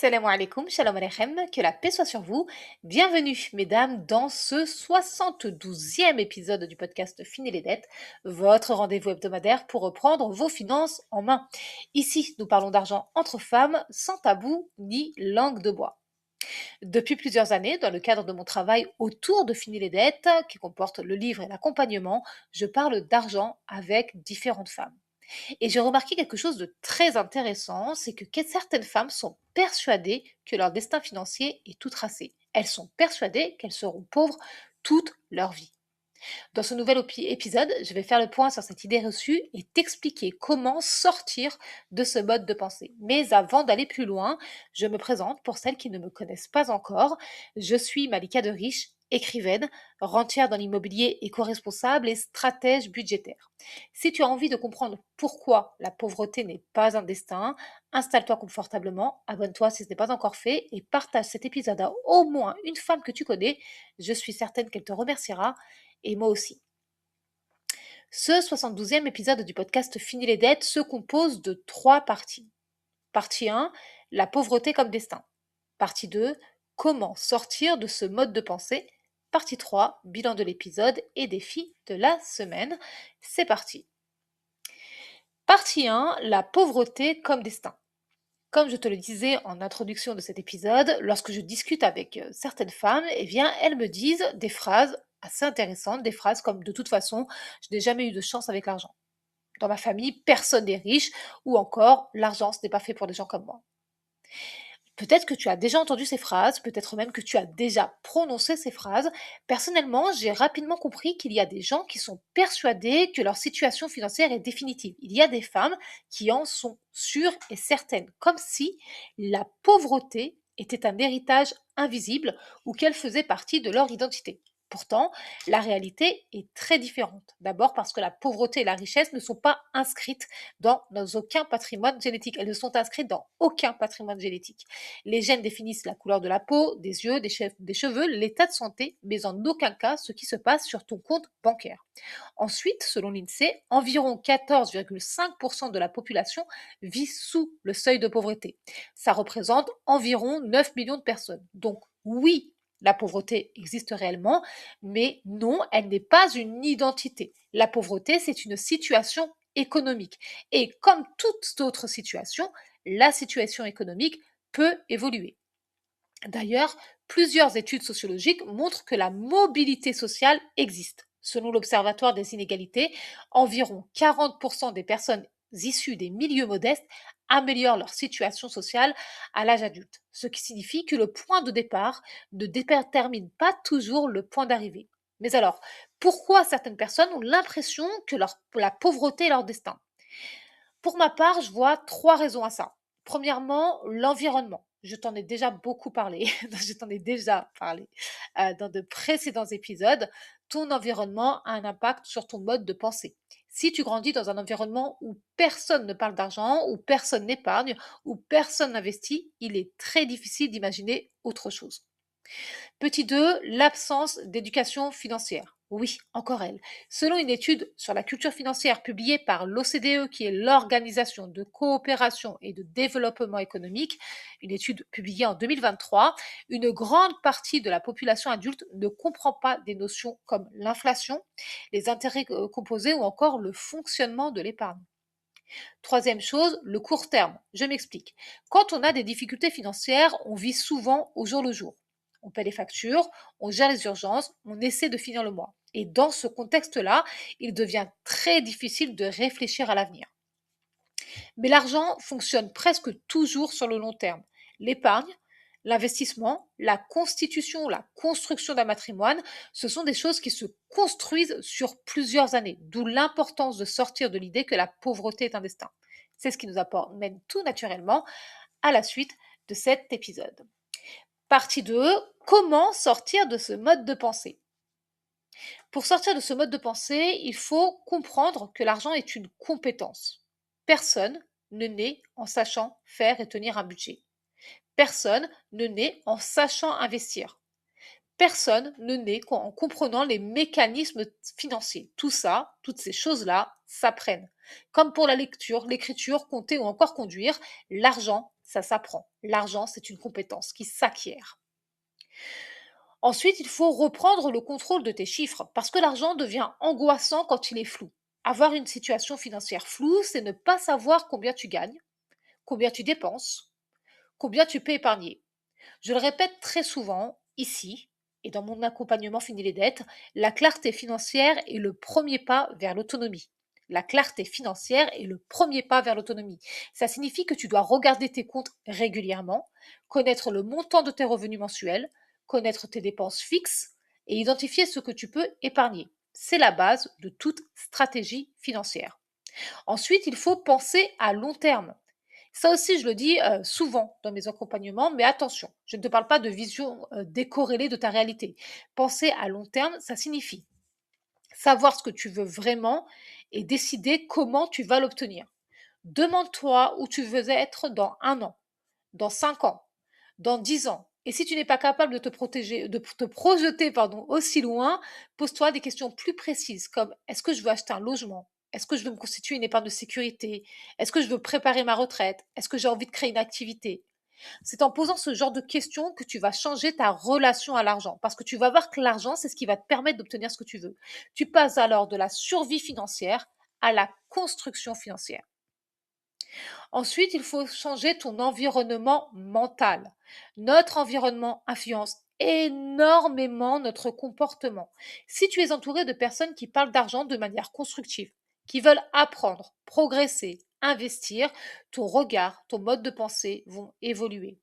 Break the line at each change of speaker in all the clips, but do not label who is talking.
Salam alaikum, shalom aleichem, que la paix soit sur vous. Bienvenue, mesdames, dans ce 72e épisode du podcast Fini les dettes, votre rendez-vous hebdomadaire pour reprendre vos finances en main. Ici, nous parlons d'argent entre femmes, sans tabou ni langue de bois. Depuis plusieurs années, dans le cadre de mon travail autour de Fini les dettes, qui comporte le livre et l'accompagnement, je parle d'argent avec différentes femmes. Et j'ai remarqué quelque chose de très intéressant, c'est que certaines femmes sont persuadées que leur destin financier est tout tracé. Elles sont persuadées qu'elles seront pauvres toute leur vie. Dans ce nouvel épisode, je vais faire le point sur cette idée reçue et t'expliquer comment sortir de ce mode de pensée. Mais avant d'aller plus loin, je me présente pour celles qui ne me connaissent pas encore. Je suis Malika de Riche, écrivaine, rentière dans l'immobilier, éco-responsable et stratège budgétaire. Si tu as envie de comprendre pourquoi la pauvreté n'est pas un destin, installe-toi confortablement, abonne-toi si ce n'est pas encore fait et partage cet épisode à au moins une femme que tu connais. Je suis certaine qu'elle te remerciera et moi aussi. Ce 72e épisode du podcast Fini les dettes se compose de 3 parties. Partie 1, la pauvreté comme destin. Partie 2, comment sortir de ce mode de pensée. Partie 3, bilan de l'épisode et défi de la semaine. C'est parti. Partie 1, la pauvreté comme destin. Comme je te le disais en introduction de cet épisode, lorsque je discute avec certaines femmes, eh bien, elles me disent des phrases assez intéressantes, des phrases comme de toute façon, je n'ai jamais eu de chance avec l'argent. Dans ma famille, personne n'est riche, ou encore l'argent, ce n'est pas fait pour des gens comme moi. Peut-être que tu as déjà entendu ces phrases, peut-être même que tu as déjà prononcé ces phrases. Personnellement, j'ai rapidement compris qu'il y a des gens qui sont persuadés que leur situation financière est définitive. Il y a des femmes qui en sont sûres et certaines, comme si la pauvreté était un héritage invisible ou qu'elle faisait partie de leur identité. Pourtant, la réalité est très différente. D'abord parce que la pauvreté et la richesse ne sont pas inscrites dans aucun patrimoine génétique. Elles ne sont inscrites dans aucun patrimoine génétique. Les gènes définissent la couleur de la peau, des yeux, des cheveux, l'état de santé, mais en aucun cas ce qui se passe sur ton compte bancaire. Ensuite, selon l'INSEE, environ 14,5% de la population vit sous le seuil de pauvreté. Ça représente environ 9 millions de personnes. Donc oui, la pauvreté existe réellement, mais non, elle n'est pas une identité. La pauvreté, c'est une situation économique. Et comme toute autre situation, la situation économique peut évoluer. D'ailleurs, plusieurs études sociologiques montrent que la mobilité sociale existe. Selon l'Observatoire des inégalités, environ 40% des personnes issues des milieux modestes améliorent leur situation sociale à l'âge adulte, ce qui signifie que le point de départ ne détermine pas toujours le point d'arrivée. Mais alors, pourquoi certaines personnes ont l'impression que la pauvreté est leur destin? Pour ma part, je vois 3 raisons à ça. Premièrement, l'environnement. Je t'en ai déjà beaucoup parlé, je t'en ai déjà parlé dans de précédents épisodes. Ton environnement a un impact sur ton mode de pensée. Si tu grandis dans un environnement où personne ne parle d'argent, où personne n'épargne, où personne n'investit, il est très difficile d'imaginer autre chose. Petit 2, l'absence d'éducation financière. Oui, encore elle. Selon une étude sur la culture financière publiée par l'OCDE, qui est l'Organisation de coopération et de développement économique, une étude publiée en 2023, une grande partie de la population adulte ne comprend pas des notions comme l'inflation, les intérêts composés ou encore le fonctionnement de l'épargne. Troisième chose, le court terme. Je m'explique. Quand on a des difficultés financières, on vit souvent au jour le jour. On paie les factures, on gère les urgences, on essaie de finir le mois. Et dans ce contexte-là, il devient très difficile de réfléchir à l'avenir. Mais l'argent fonctionne presque toujours sur le long terme. L'épargne, l'investissement, la constitution, la construction d'un patrimoine, ce sont des choses qui se construisent sur plusieurs années, d'où l'importance de sortir de l'idée que la pauvreté est un destin. C'est ce qui nous amène tout naturellement à la suite de cet épisode. Partie 2, comment sortir de ce mode de pensée? Pour sortir de ce mode de pensée, il faut comprendre que l'argent est une compétence. Personne ne naît en sachant faire et tenir un budget. Personne ne naît en sachant investir. Personne ne naît en comprenant les mécanismes financiers. Tout ça, toutes ces choses-là, s'apprennent. Comme pour la lecture, l'écriture, compter ou encore conduire, l'argent ça s'apprend. L'argent, c'est une compétence qui s'acquiert. Ensuite, il faut reprendre le contrôle de tes chiffres parce que l'argent devient angoissant quand il est flou. Avoir une situation financière floue, c'est ne pas savoir combien tu gagnes, combien tu dépenses, combien tu peux épargner. Je le répète très souvent, ici, et dans mon accompagnement Fini les dettes, la clarté financière est le premier pas vers l'autonomie. La clarté financière est le premier pas vers l'autonomie. Ça signifie que tu dois regarder tes comptes régulièrement, connaître le montant de tes revenus mensuels, connaître tes dépenses fixes et identifier ce que tu peux épargner. C'est la base de toute stratégie financière. Ensuite, il faut penser à long terme. Ça aussi, je le dis souvent dans mes accompagnements, mais attention, je ne te parle pas de vision décorrélée de ta réalité. Penser à long terme, ça signifie savoir ce que tu veux vraiment et décider comment tu vas l'obtenir. Demande-toi où tu veux être dans 1 an, dans 5 ans, dans 10 ans. Et si tu n'es pas capable de te protéger, de te projeter aussi loin, pose-toi des questions plus précises comme est-ce que je veux acheter un logement? Est-ce que je veux me constituer une épargne de sécurité? Est-ce que je veux préparer ma retraite? Est-ce que j'ai envie de créer une activité? C'est en posant ce genre de questions que tu vas changer ta relation à l'argent. Parce que tu vas voir que l'argent, c'est ce qui va te permettre d'obtenir ce que tu veux. Tu passes alors de la survie financière à la construction financière. Ensuite, il faut changer ton environnement mental. Notre environnement influence énormément notre comportement. Si tu es entouré de personnes qui parlent d'argent de manière constructive, qui veulent apprendre, progresser, investir, ton regard, ton mode de pensée vont évoluer.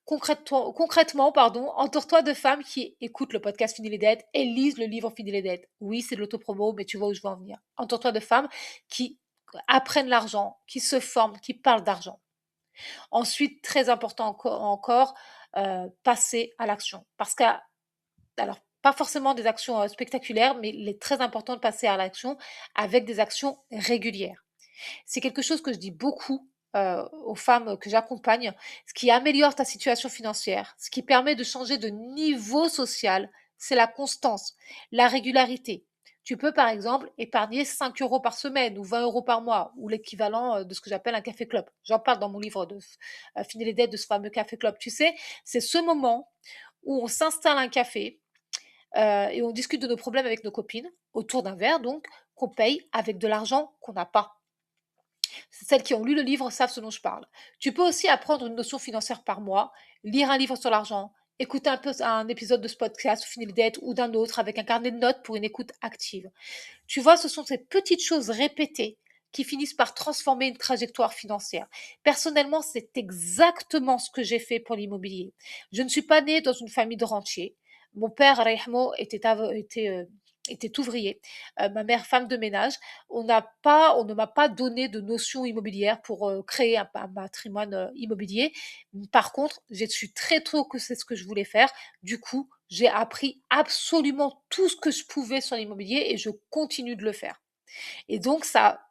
Concrètement, entoure-toi de femmes qui écoutent le podcast Fini les dettes et lisent le livre Fini les dettes. Oui, c'est de l'autopromo, mais tu vois où je veux en venir. Entoure-toi de femmes qui apprennent l'argent, qui se forment, qui parlent d'argent. Ensuite, très important encore, passer à l'action. Parce que, alors, pas forcément des actions spectaculaires, mais il est très important de passer à l'action avec des actions régulières. C'est quelque chose que je dis beaucoup aux femmes que j'accompagne, ce qui améliore ta situation financière, ce qui permet de changer de niveau social, c'est la constance, la régularité. Tu peux par exemple épargner 5 euros par semaine ou 20 euros par mois ou l'équivalent de ce que j'appelle un café club. J'en parle dans mon livre de Fini les dettes de ce fameux café club. Tu sais, c'est ce moment où on s'installe un café et on discute de nos problèmes avec nos copines autour d'un verre donc qu'on paye avec de l'argent qu'on n'a pas. Celles qui ont lu le livre savent ce dont je parle. Tu peux aussi apprendre une notion financière par mois, lire un livre sur l'argent, écouter un épisode de ce podcast, Fini les dettes ou d'un autre avec un carnet de notes pour une écoute active. Tu vois, ce sont ces petites choses répétées qui finissent par transformer une trajectoire financière. Personnellement, c'est exactement ce que j'ai fait pour l'immobilier. Je ne suis pas née dans une famille de rentiers. Mon père, Rahmo, était ouvrier. Ma mère, femme de ménage. On ne m'a pas donné de notion immobilière pour créer un patrimoine immobilier. Par contre, j'ai su très tôt que c'est ce que je voulais faire. Du coup, j'ai appris absolument tout ce que je pouvais sur l'immobilier et je continue de le faire. Et donc, ça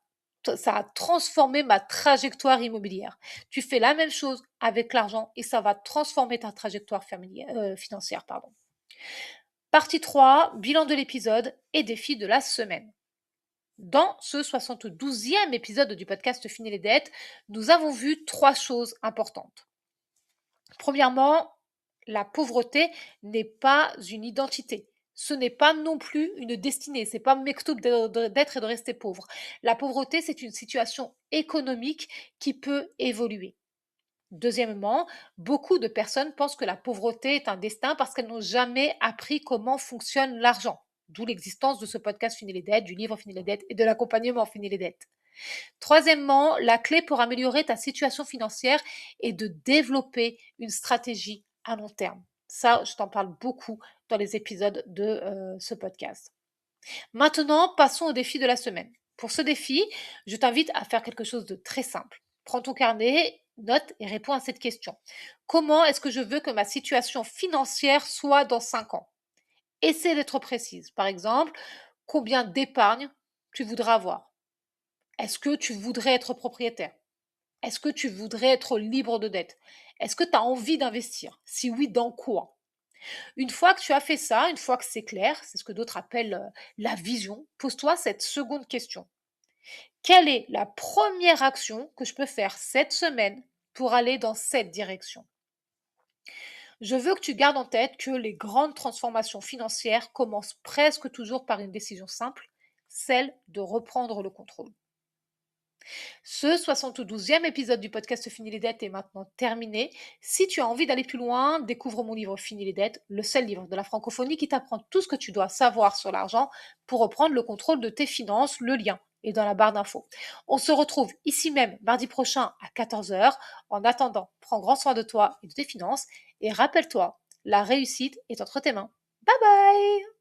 a transformé ma trajectoire immobilière. Tu fais la même chose avec l'argent et ça va transformer ta trajectoire financière. Partie 3, bilan de l'épisode et défi de la semaine. Dans ce 72e épisode du podcast Fini les dettes, nous avons vu 3 choses importantes. Premièrement, la pauvreté n'est pas une identité. Ce n'est pas non plus une destinée. C'est pas mektoub d'être et de rester pauvre. La pauvreté, c'est une situation économique qui peut évoluer. Deuxièmement, beaucoup de personnes pensent que la pauvreté est un destin parce qu'elles n'ont jamais appris comment fonctionne l'argent. D'où l'existence de ce podcast Fini les dettes, du livre Fini les dettes et de l'accompagnement Fini les dettes. Troisièmement, la clé pour améliorer ta situation financière est de développer une stratégie à long terme. Ça, je t'en parle beaucoup dans les épisodes de ce podcast. Maintenant, passons au défi de la semaine. Pour ce défi, je t'invite à faire quelque chose de très simple. Prends ton carnet, note et réponds à cette question. Comment est-ce que je veux que ma situation financière soit dans 5 ans? Essaie d'être précise. Par exemple, combien d'épargne tu voudras avoir? Est-ce que tu voudrais être propriétaire? Est-ce que tu voudrais être libre de dette? Est-ce que tu as envie d'investir? Si oui, dans quoi? Une fois que tu as fait ça, une fois que c'est clair, c'est ce que d'autres appellent la vision, pose-toi cette seconde question. Quelle est la première action que je peux faire cette semaine pour aller dans cette direction. Je veux que tu gardes en tête que les grandes transformations financières commencent presque toujours par une décision simple, celle de reprendre le contrôle. Ce 72e épisode du podcast Fini les dettes est maintenant terminé. Si tu as envie d'aller plus loin, découvre mon livre Fini les dettes, le seul livre de la francophonie qui t'apprend tout ce que tu dois savoir sur l'argent pour reprendre le contrôle de tes finances. Le lien est dans la barre d'infos. On se retrouve ici même mardi prochain à 14 heures. En attendant, prends grand soin de toi et de tes finances et rappelle-toi, la réussite est entre tes mains. Bye bye!